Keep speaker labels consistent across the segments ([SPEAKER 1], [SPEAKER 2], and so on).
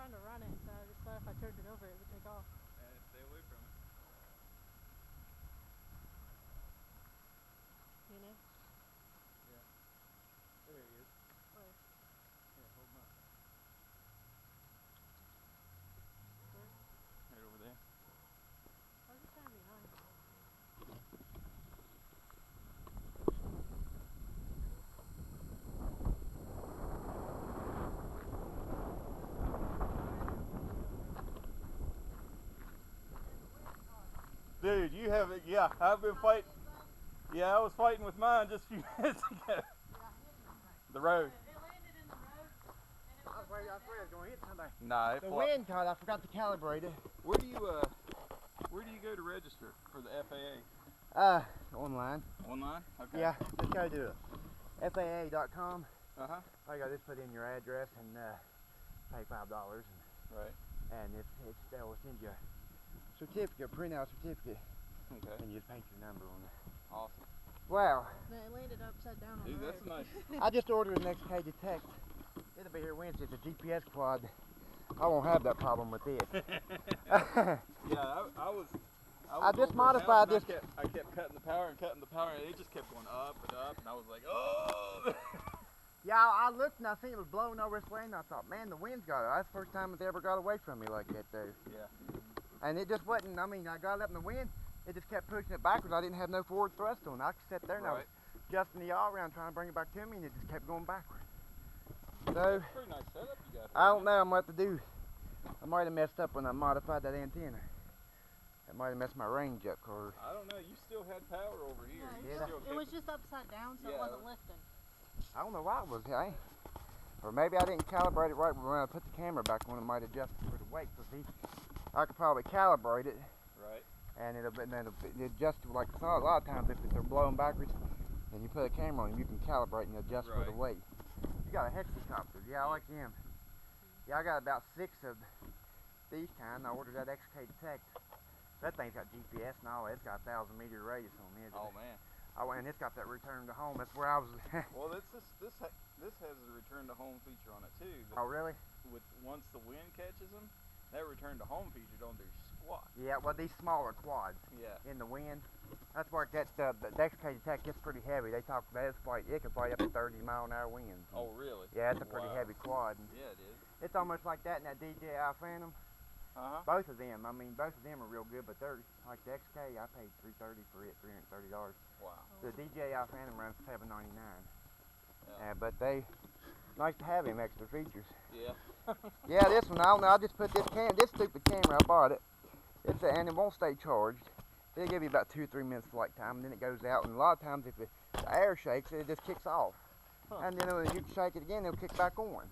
[SPEAKER 1] trying to run it, so I just thought if I turned it over, it would take off.
[SPEAKER 2] Yeah, stay away from it.
[SPEAKER 1] You know?
[SPEAKER 2] Yeah. There he is.
[SPEAKER 1] Where?
[SPEAKER 2] Yeah, hold him up.
[SPEAKER 1] Where?
[SPEAKER 2] Right over there.
[SPEAKER 1] Why is he trying to be nice?
[SPEAKER 2] Dude, you have it. Yeah, I've been fighting. Yeah, I was fighting with mine just a few minutes ago. The road.
[SPEAKER 1] It landed in the road.
[SPEAKER 3] I was afraid it was going to hit somebody.
[SPEAKER 2] Nah,
[SPEAKER 3] The wind caught. I forgot to calibrate it.
[SPEAKER 2] Where do you go to register for the FAA?
[SPEAKER 3] Online.
[SPEAKER 2] Online? Okay.
[SPEAKER 3] Yeah, just go to FAA.com.
[SPEAKER 2] Uh-huh.
[SPEAKER 3] All you got to do is put in your address and pay $5,
[SPEAKER 2] Right.
[SPEAKER 3] and they'll send you a certificate, printout certificate,
[SPEAKER 2] Okay.
[SPEAKER 3] and you just paint your number on it.
[SPEAKER 2] Awesome.
[SPEAKER 3] Wow.
[SPEAKER 1] No, it landed upside down on
[SPEAKER 2] Dude,
[SPEAKER 1] the
[SPEAKER 2] that's
[SPEAKER 1] road.
[SPEAKER 2] nice.
[SPEAKER 3] I just ordered an x8c detect. It'll be here Wednesday. It's a GPS quad. I won't have that problem with it.
[SPEAKER 2] Yeah,
[SPEAKER 3] I just modified this.
[SPEAKER 2] I kept cutting the power, and it just kept going up and up, and I was like, oh!
[SPEAKER 3] Yeah, I looked and I seen it was blowing over this way, and I thought, man, the wind's got it. That's the first time it ever got away from me like that, though.
[SPEAKER 2] Yeah.
[SPEAKER 3] And it just wasn't, I mean, I got it up in the wind, it just kept pushing it backwards. I didn't have no forward thrust on it. I could sit there and I was adjusting the yaw around trying to bring it back to me, and it just kept going backwards. So,
[SPEAKER 2] Pretty nice setup you got.
[SPEAKER 3] I don't know, I'm going to have to do, I might have messed up when I modified that antenna. That might have messed my range up, cause
[SPEAKER 2] I don't know, you still had power over here.
[SPEAKER 1] Yeah, it was just upside down, so it wasn't lifting.
[SPEAKER 3] I don't know why it was, or maybe I didn't calibrate it right when I put the camera back on. It might adjust for the weight, because I could probably calibrate it.
[SPEAKER 2] Right.
[SPEAKER 3] And it'll adjust like a lot of times if they're blowing backwards and you put a camera on them, you can calibrate and adjust for the weight. You got a hexacopter, yeah, I like them. Yeah, I got about 6 of these kind. I ordered that x8c detect. That thing's got GPS and all. It's got a 1,000-meter radius on it.
[SPEAKER 2] Oh man.
[SPEAKER 3] And it's got that return to home. That's where I was.
[SPEAKER 2] Well, this has a return to home feature on it too.
[SPEAKER 3] Oh really?
[SPEAKER 2] Once the wind catches them, that return to home feature don't do squat.
[SPEAKER 3] Yeah, well these smaller quads.
[SPEAKER 2] Yeah.
[SPEAKER 3] In the wind, that's where the x8c detect gets pretty heavy. They talk about it can fly up to 30-mile-an-hour winds.
[SPEAKER 2] Oh really?
[SPEAKER 3] Yeah, it's a pretty heavy quad.
[SPEAKER 2] Yeah, it is.
[SPEAKER 3] It's almost like that in that DJI Phantom.
[SPEAKER 2] Uh-huh.
[SPEAKER 3] Both of them, I mean, both of them are real good, but they're like the XK. I paid $330 for it, $330.
[SPEAKER 2] Wow.
[SPEAKER 3] The DJI Phantom runs $799.
[SPEAKER 2] Yeah.
[SPEAKER 3] But they nice to have him extra features.
[SPEAKER 2] Yeah.
[SPEAKER 3] Yeah, this one I don't know. I just put this stupid camera. I bought it. And it won't stay charged. It'll give you about 2 or 3 minutes flight time, and then it goes out. And a lot of times, if the air shakes, it just kicks off. And then when you shake it again, it'll kick back on.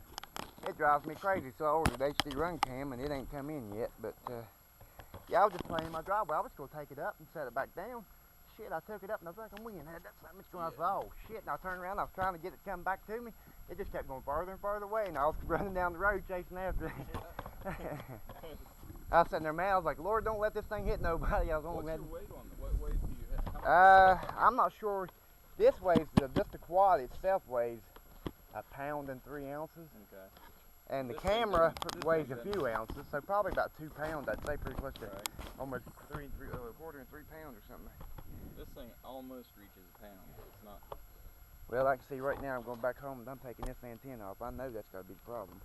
[SPEAKER 3] It drives me crazy, so I ordered HD run cam, and it ain't come in yet. But yeah, I was just playing in my driveway. I was gonna take it up and set it back down. Shit, I took it up and I was like, I'm winning. That's something that's going. I was like, oh shit! And I turned around. I was trying to get it to come back to me. It just kept going farther and farther away, and I was running down the road chasing after it. I was sitting there mad. I was like, Lord, don't let this thing hit nobody. I was only
[SPEAKER 2] What's your weight on it? What weight do you have?
[SPEAKER 3] I'm not sure. This weighs just the quad itself weighs 1 pound and 3 ounces.
[SPEAKER 2] Okay.
[SPEAKER 3] And the camera weighs a few ounces, so probably about 2 pounds. I'd say pretty close to almost a quarter and 3 pounds or something.
[SPEAKER 2] This thing almost reaches a pound, but it's not.
[SPEAKER 3] Well, I can see right now I'm going back home and I'm taking this antenna off. I know that's got to be the problem.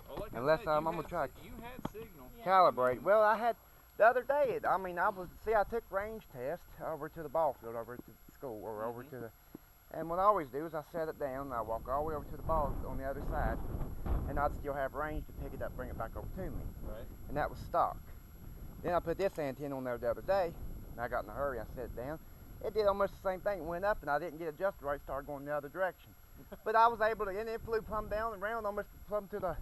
[SPEAKER 2] Well, like
[SPEAKER 3] Unless I'm going to try
[SPEAKER 2] you had signal.
[SPEAKER 1] Yeah.
[SPEAKER 3] calibrate. Well, I had the other day. I took range test over to the ball field, over to the school, or over to the. And what I always do is I set it down and I walk all the way over to the ball on the other side, and I'd still have range to pick it up, bring it back over to me.
[SPEAKER 2] Right.
[SPEAKER 3] And that was stock. Then I put this antenna on there the other day, and I got in a hurry. I set it down. It did almost the same thing. It went up, and I didn't get it adjusted right. Started going the other direction. But I was able to, and it flew plumb down and around, almost plumb to the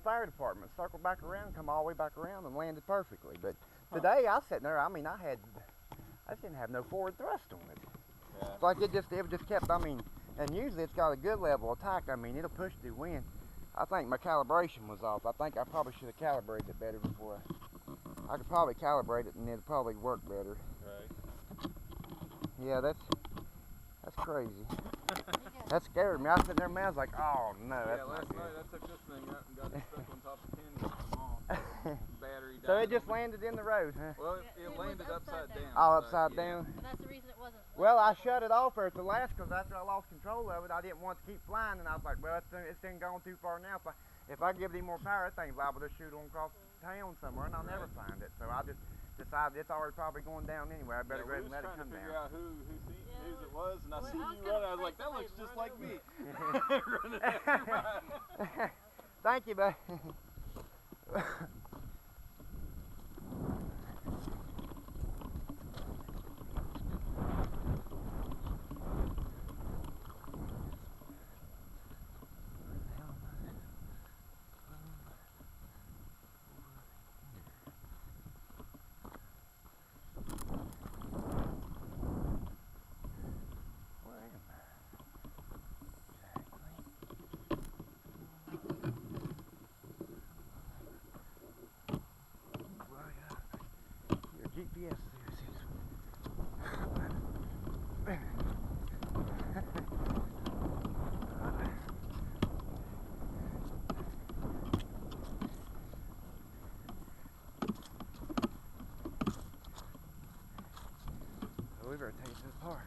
[SPEAKER 3] fire department. Circled back around, come all the way back around, and landed perfectly. But today I was sitting there. I mean, I just didn't have no forward thrust on it.
[SPEAKER 2] Yeah.
[SPEAKER 3] It's like it just kept. I mean, and usually it's got a good level of attack. I mean, it'll push through wind. I think my calibration was off. I think I probably should have calibrated it better before. I could probably calibrate it and it'll probably work better.
[SPEAKER 2] Right.
[SPEAKER 3] Yeah, that's crazy. That scared me. I was sitting there, man. I was like, oh no.
[SPEAKER 2] Yeah,
[SPEAKER 3] That's
[SPEAKER 2] last
[SPEAKER 3] not
[SPEAKER 2] night
[SPEAKER 3] good.
[SPEAKER 2] I took this thing out and got it stuck on top of the canyon.
[SPEAKER 3] it just landed in the road, huh?
[SPEAKER 2] Well,
[SPEAKER 1] Yeah,
[SPEAKER 2] it
[SPEAKER 1] it
[SPEAKER 2] landed
[SPEAKER 1] was
[SPEAKER 2] upside
[SPEAKER 1] upside
[SPEAKER 2] down.
[SPEAKER 1] down.
[SPEAKER 3] All upside down.
[SPEAKER 1] And that's the reason it wasn't.
[SPEAKER 3] Well, I shut it off there at the last because after I lost control of it, I didn't want to keep flying, and I was like, well, it's been gone too far now. If I give it any more power, that thing's liable to shoot on across town somewhere, and I'll never find it. So I just decided it's already probably going down anyway. I better go ahead and let it come down.
[SPEAKER 2] We was trying to figure out whose it was, and I see you
[SPEAKER 1] was
[SPEAKER 2] run. I was like, that looks just like me. Running after
[SPEAKER 3] Thank you, bud. GPS. We better take it to the park.